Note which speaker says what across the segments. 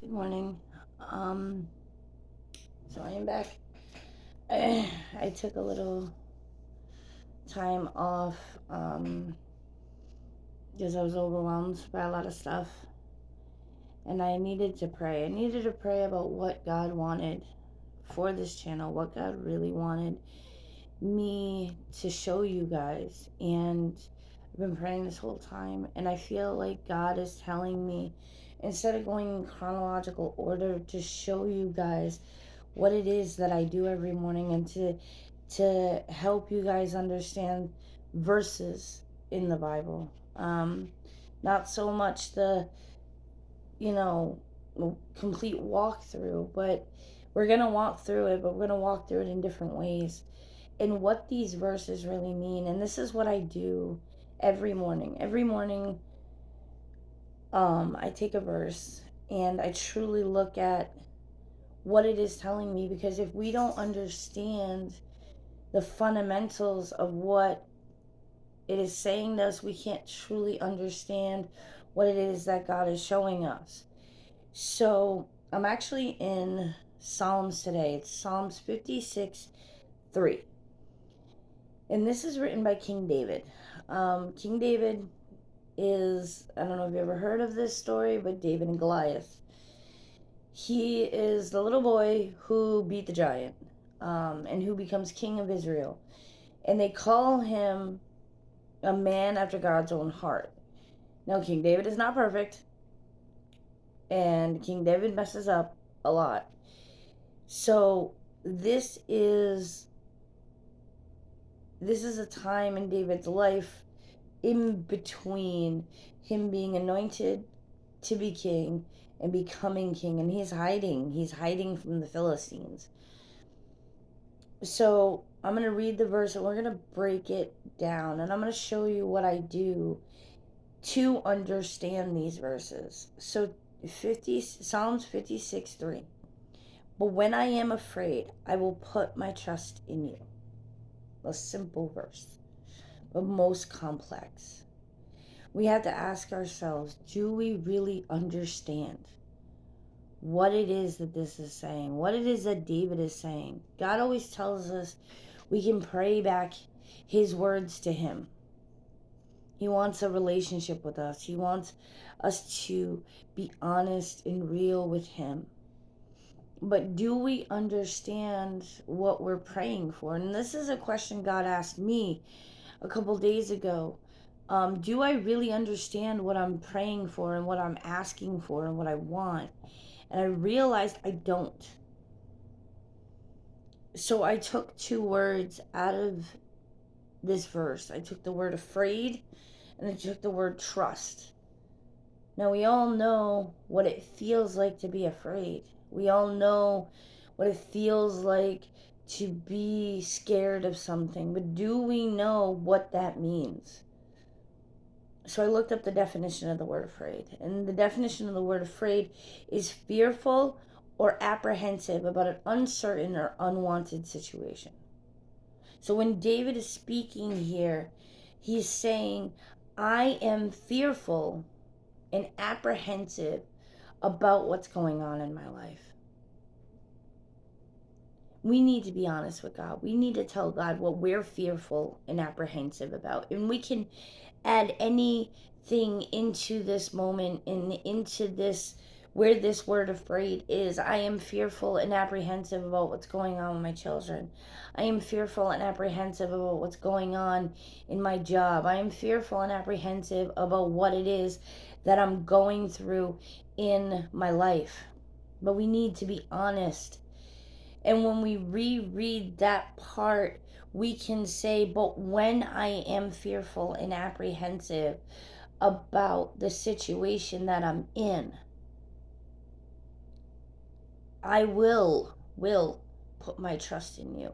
Speaker 1: Good morning. Um, so I am back. I took a little time off because I was overwhelmed by a lot of stuff, and I needed to pray. I needed to pray about what God wanted for this channel, what God really wanted me to show you guys. And I've been praying this whole time, and I feel like God is telling me, instead of going in chronological order, to show you guys what it is that I do every morning, and to help you guys understand verses in the Bible. Not so much the, you know, complete walkthrough, but we're going to walk through it, but we're going to walk through it in different ways and what these verses really mean. And this is what I do every morning. Every morning, I take a verse and I truly look at what it is telling me, because if we don't understand the fundamentals of what it is saying to us, we can't truly understand what it is that God is showing us. So I'm actually in Psalms today. It's Psalms 56:3. And this is written by King David. King David is, I don't know if you ever heard of this story, but David and Goliath. He is the little boy who beat the giant, and who becomes king of Israel. And they call him a man after God's own heart. Now, King David is not perfect, and King David messes up a lot. So this is a time in David's life in between him being anointed to be king and becoming king, and he's hiding from the Philistines. So I'm going to read the verse and we're going to break it down, and I'm going to show you what I do to understand these verses. So Psalms 56:3. But when I am afraid, I will put my trust in you. A simple verse, but most complex. We have to ask ourselves, do we really understand what it is that this is saying? What it is that David is saying? God always tells us we can pray back his words to him. He wants a relationship with us. He wants us to be honest and real with him. But do we understand what we're praying for? And this is a question God asked me a couple days ago. Do I really understand what I'm praying for and what I'm asking for and what I want? And I realized I don't. So I took two words out of this verse. I took the word afraid and I took the word trust. Now, we all know what it feels like to be afraid. We all know what it feels like to be scared of something. But do we know what that means? So I looked up the definition of the word afraid. And the definition of the word afraid is fearful or apprehensive about an uncertain or unwanted situation. So when David is speaking here, he's saying, I am fearful and apprehensive about what's going on in my life. We need to be honest with God. We need to tell God what we're fearful and apprehensive about. And we can add anything into this moment and into this, where this word afraid is. I am fearful and apprehensive about what's going on with my children. I am fearful and apprehensive about what's going on in my job. I am fearful and apprehensive about what it is that I'm going through in my life. But we need to be honest. And when we reread that part, we can say, but when I am fearful and apprehensive about the situation that I'm in, I will put my trust in you.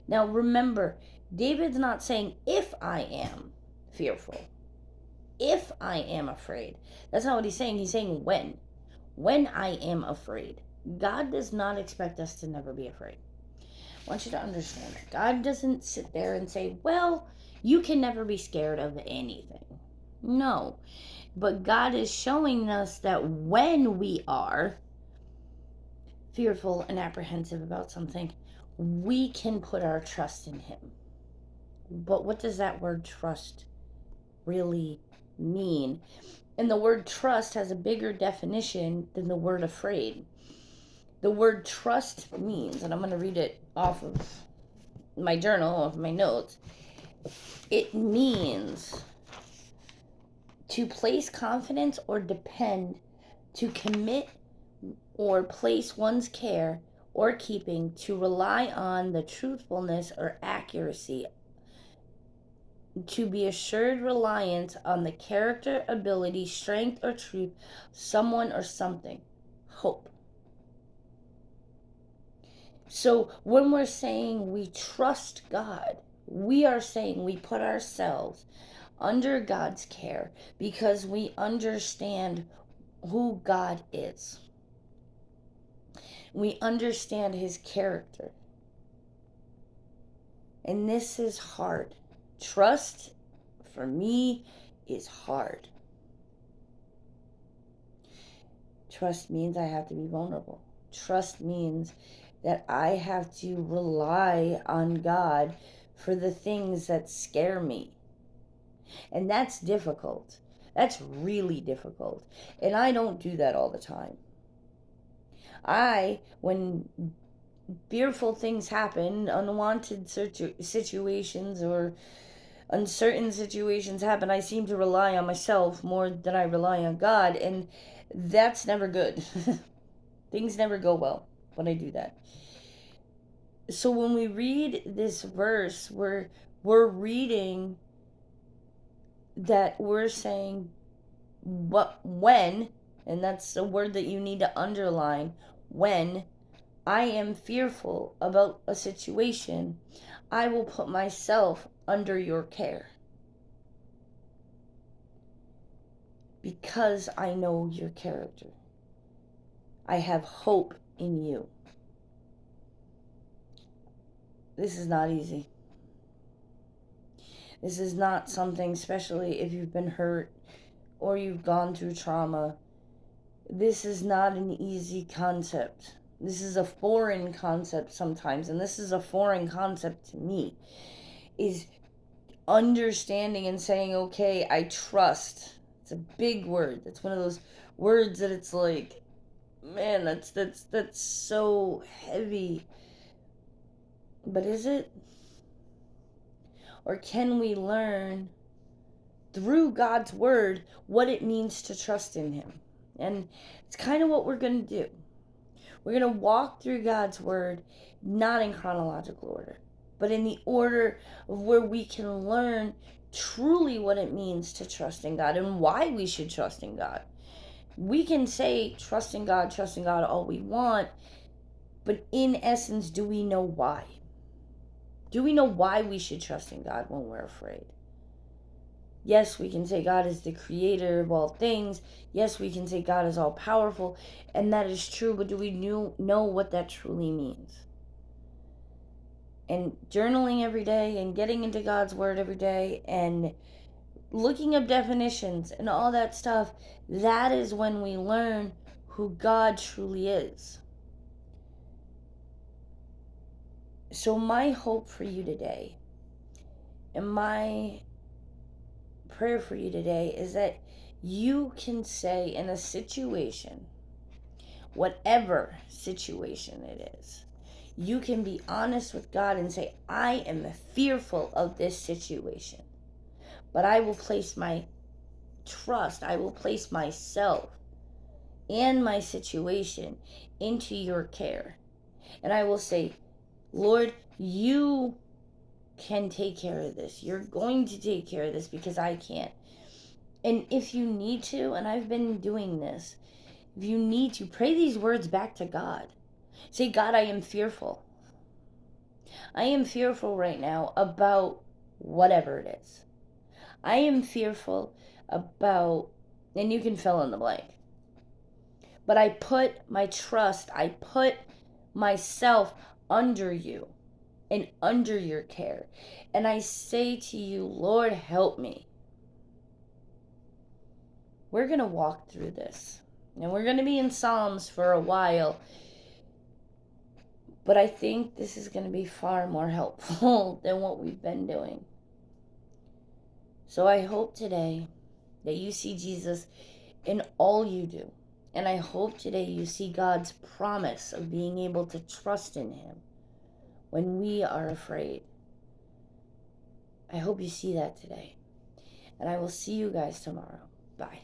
Speaker 1: Now remember, David's not saying if I am fearful, if I am afraid. That's not what he's saying. He's saying when. When I am afraid. God does not expect us to never be afraid. I want you to understand that God doesn't sit there and say, well, you can never be scared of anything. No. But God is showing us that when we are, fearful and apprehensive about something, we can put our trust in Him. But what does that word trust really mean? And the word trust has a bigger definition than the word afraid. The word trust means, and I'm going to read it off of my journal, off my notes, it means to place confidence or depend, to commit or place one's care or keeping, to rely on the truthfulness or accuracy, to be assured reliance on the character, ability, strength, or truth, someone or something. Hope. So when we're saying we trust God, we are saying we put ourselves under God's care because we understand who God is. We understand His character. And this is hard. Trust, for me, is hard. Trust means I have to be vulnerable. Trust means that I have to rely on God for the things that scare me. And that's difficult. That's really difficult. And I don't do that all the time. When fearful things happen, unwanted situations or uncertain situations happen, I seem to rely on myself more than I rely on God, and that's never good. Things never go well when I do that. So when we read this verse, we're reading that we're saying when, and that's a word that you need to underline, when I am fearful about a situation, I will put myself under your care. Because I know your character. I have hope in you. This is not easy. This is not something, especially if you've been hurt or you've gone through trauma. This is not an easy concept. This is a foreign concept sometimes, and this is a foreign concept to me, is understanding and saying, okay, I trust. It's a big word. It's one of those words that it's like, man, that's so heavy. But is it? Or can we learn through God's word what it means to trust in Him? And it's kind of what we're going to do. We're going to walk through God's word, not in chronological order, but in the order of where we can learn truly what it means to trust in God and why we should trust in God. We can say trust in God all we want, but in essence, do we know why? Do we know why we should trust in God when we're afraid? Yes, we can say God is the creator of all things. Yes, we can say God is all powerful, and that is true, but do we know what that truly means? And journaling every day and getting into God's word every day and looking up definitions and all that stuff, that is when we learn who God truly is. So my hope for you today and my prayer for you today is that you can say in a situation, whatever situation it is, you can be honest with God and say, I am fearful of this situation, but I will place my trust, I will place myself and my situation into your care. And I will say, Lord, you can take care of this. You're going to take care of this because I can't. And if you need to, and I've been doing this, if you need to, pray these words back to God. Say, God, I am fearful. I am fearful right now about whatever it is. I am fearful about, and you can fill in the blank. But I put my trust, I put myself under you and under your care. And I say to you, Lord, help me. We're going to walk through this. And we're going to be in Psalms for a while. But I think this is going to be far more helpful than what we've been doing. So I hope today that you see Jesus in all you do. And I hope today you see God's promise of being able to trust in Him when we are afraid. I hope you see that today. And I will see you guys tomorrow. Bye.